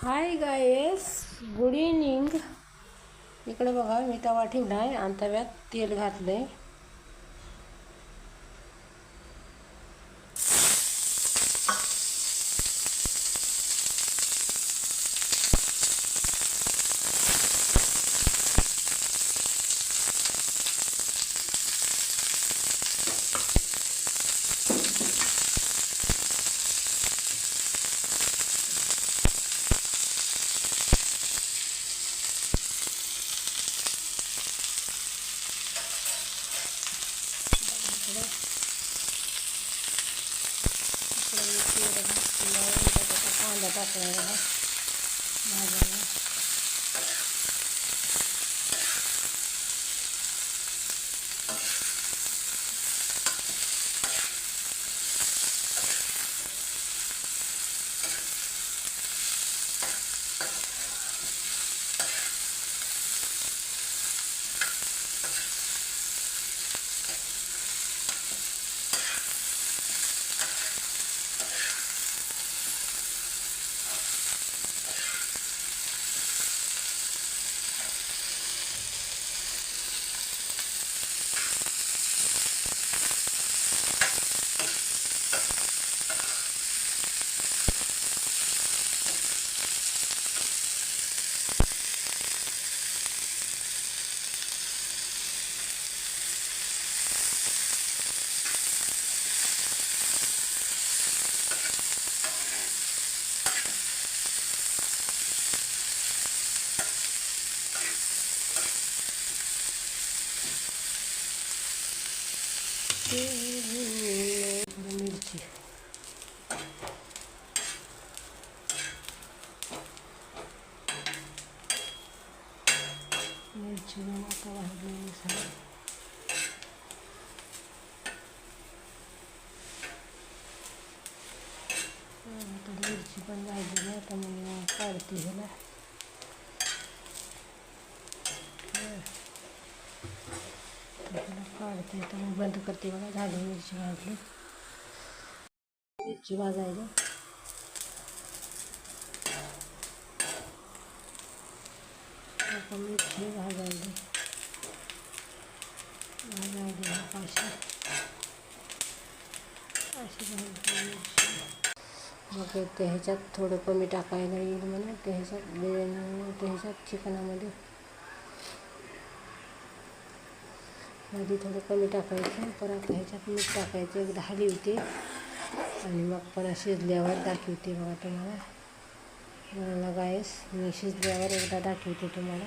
हाय guys, good evening. इकडे बघा, मी तवा ठेवला आहे आणि तव्यात तेल घातलं आहे. कांदा टाकला बघा भाजायला. मिरची आता भाजलेली सगळं. आता मिरची पण भाजली. आता मी काढते ह्याला. काढते तर मी बंद करते बघा. झाली मिरची भाजली. मिरची भाजायला आता मिरची भाजायला अशी भाजली मिरची. मग ते ह्याच्यात थोडं कमी टाकायला येईल म्हणून ते ह्याच्यात बिर्याणी ते ह्याच्यात चिकनामध्ये आधी थोडं कमी टाकायचं. परत ह्याच्यात मीठ टाकायचं. एकदा हलवते आणि मग परत शिजल्यावर दाखवते बघा तुम्हाला. मला गायस, मी शिजल्यावर एकदा दाखवते तुम्हाला.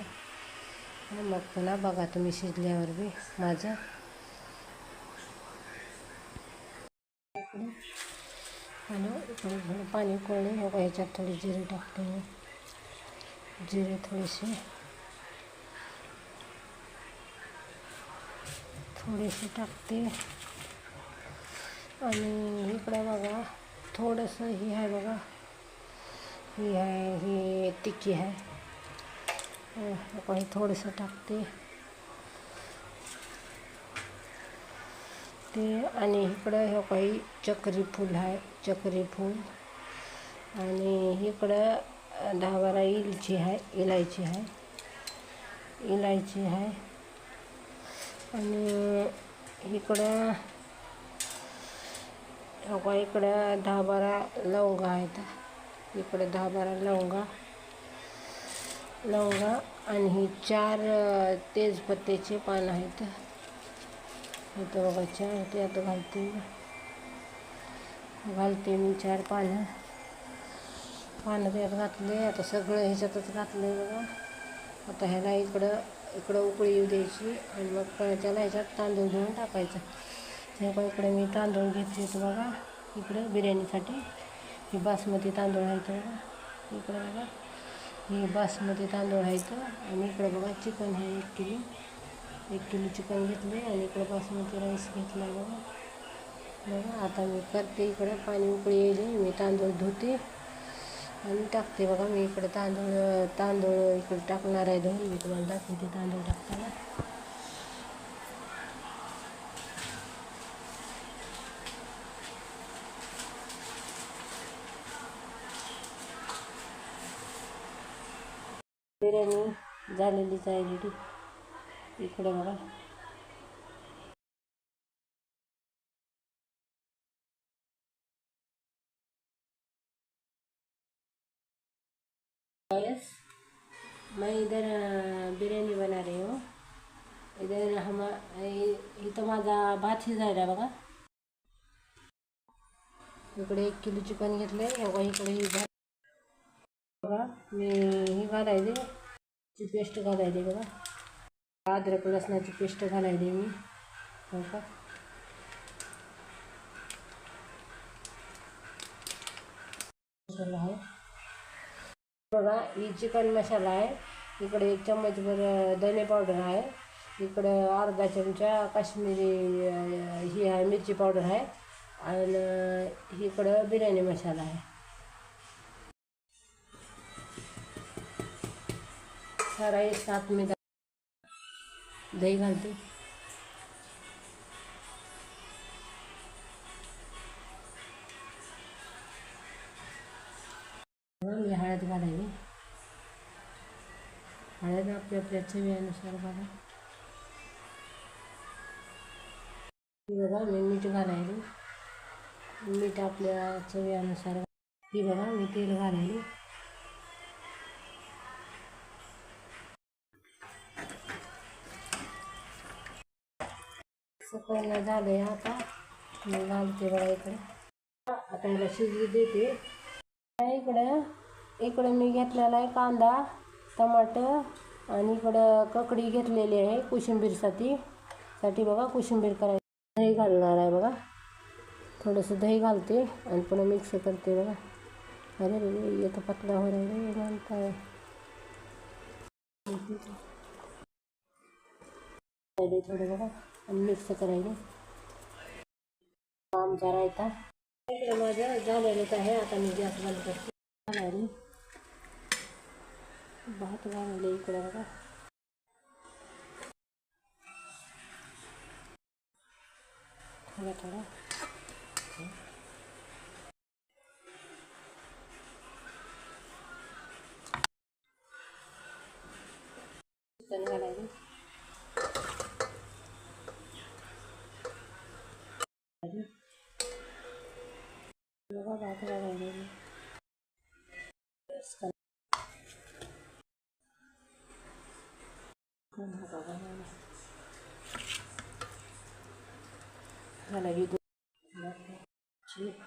मग पुन्हा बघा तुम्ही शिजल्यावर बी माझं. आणि इकडे थोडं पाणी उकळले. बघा ह्याच्यात थोडी जिरे टाकते मी. जिरे थोडेसे टाकते. आणि इकडं बघा थोडंसं ही आहे बघा. ही आहे, ही तिखी आहे. हे थोडंसं टाकते ते. आणि इकडं हे काही चक्री फूल आहे, चक्री फूल. आणि इकडं 10-12 इलायची आहे, इलायची आहे. आणि इकडं 10-12 लवंगा आहेत. इकडे 10-12 लवंगा आणि ही 4 तेजपत्त्याचे पानं आहेत. इथं बघा 4. ते आता घालते मी 4 पानं त्यात घातले. आता सगळं ह्याच्यातच घातलं आहे बघा. आता ह्याला इकडं उकळी येऊ द्यायची. आणि मग त्याला ह्याच्यात तांदूळ घेऊन टाकायचं. तेव्हा इकडे मी तांदूळ घेतले बघा. इकडं बिर्याणीसाठी हे बासमती तांदूळ आहेत बघा. इकडं बघा हे बासमती तांदूळ आहेत. आणि इकडं बघा चिकन आहे 1 किलो चिकन घेतले. आणि इकडं बासमती राईस घेतला बघा. आता मी करते. इकडं पाणी उकळी येईल. मी तांदूळ धुते आणि टाकते बघा. मी इकडे तांदूळ इकडे टाकणार आहे. धुवून मी तुम्हाला दाखवते तांदूळ टाकताना. बिर्याणी झालेलीच आहे रेडी. इकडे बघा यस, मैं इधर बिर्याणी बना रही हूँ. इधर इथं माझा भात शिजायला बघा. इकडे 1 किलो चिकन घेतलं आहे. इकडे ही भात बघा. मी ही घालायली ची पेस्ट घालायली बघा. अद्रक लसणाची पेस्ट घालायली मी. हो का, मसाला आहे बघा. ही चिकन मसाला आहे. इकडे 1 चम्मचभर धने पावडर आहे. इकडं अर्धा चमचा काश्मीरी ही आहे मिरची पावडर आहे. आणि इकडं बिर्याणी मसाला आहे. सारा एक साथ में दही घालते. मी हळद घालायली. हळद आपल्या चवीनुसार बघा. बघा मी मीठ घालायली. मीठ आपल्या चवीनुसार. ही बघा मी तेल घालायली. सगळं झालंय. आता मी घालते बघा इकडे. आता याला शिजू देते. इकडं मी घेतलेला आहे कांदा, टमाटर आणि इकडं ककडी घेतलेली आहे कोशिंबीरसाठी बघा. कोशिंबीर करायची. दही घालणार आहे बघा. थोडंसं दही घालते आणि पुन्हा मिक्स करते बघा. अरे रे येतं पतला हो रहा है. थोडं बघा आणि मिक्स करायचे. आमचा रायता इकडं माझं झालेलंच आहे. आता मी गॅस बंद करते. घालायला भात घालले इकडं बघा. थोडा थोडा चिकन घालायचं बघा. भात घालायला झाला.